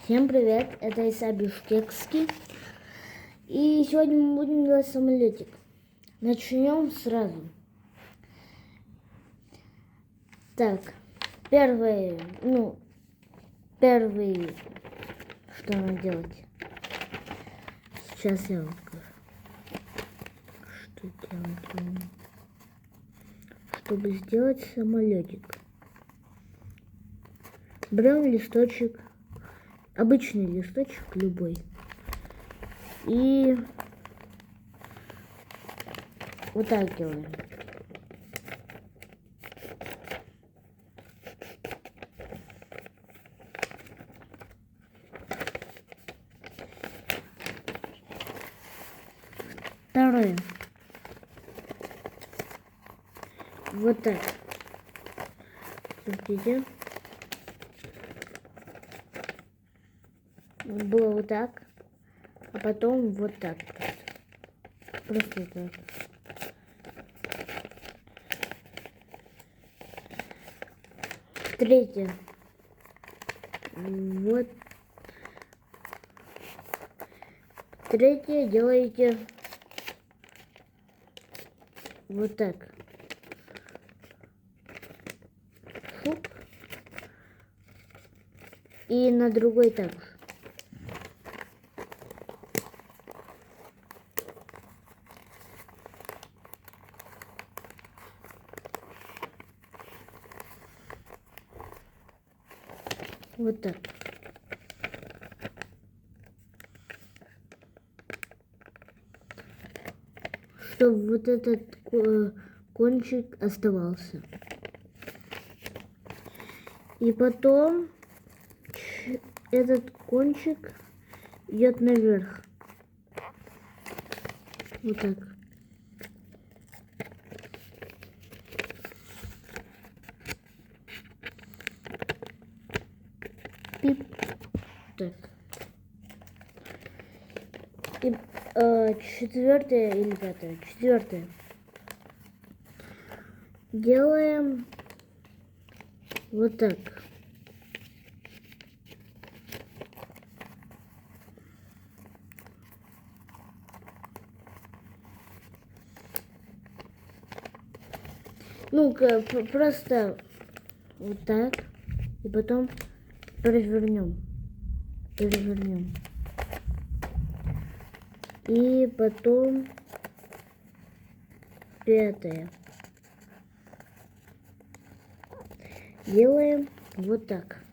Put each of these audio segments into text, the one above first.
Всем привет, это Иса Бишкекский. И сегодня мы будем делать самолетик. Начнем сразу. Так, первый, что надо делать? Сейчас я вам скажу. Что делать вам? Чтобы сделать самолетик. Берем листочек. Обычный листочек, любой. И вот так делаем. Второе. Вот так. Смотрите. Было вот так, а потом вот так. Просто так. Третье. Вот. Третье делаете вот так. Фук. И на другой так же. Вот так. Чтобы вот этот кончик оставался. И потом этот кончик идет наверх. Вот так. Пип. Так. И четвертое или пятое? Четвертое. Делаем вот так. Ну-ка, просто вот так. И потом перевернем. И потом пятое. Делаем вот так.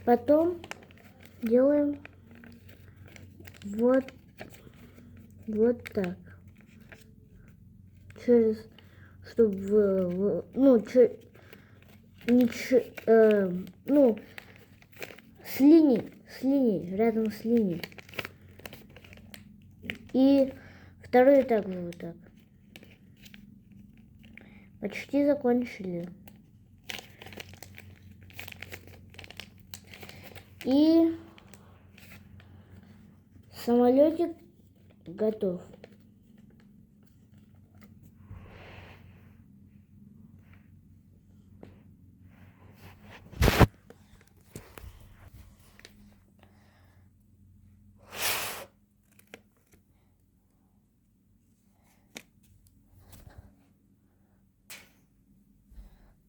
Потом делаем вот так. Через, чтобы, с линией, рядом с линией. И второй также вот так. Почти закончили. И самолетик готов.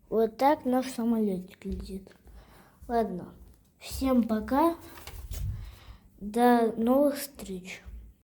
Вот так наш самолетик летит. Ладно, всем пока. До новых встреч.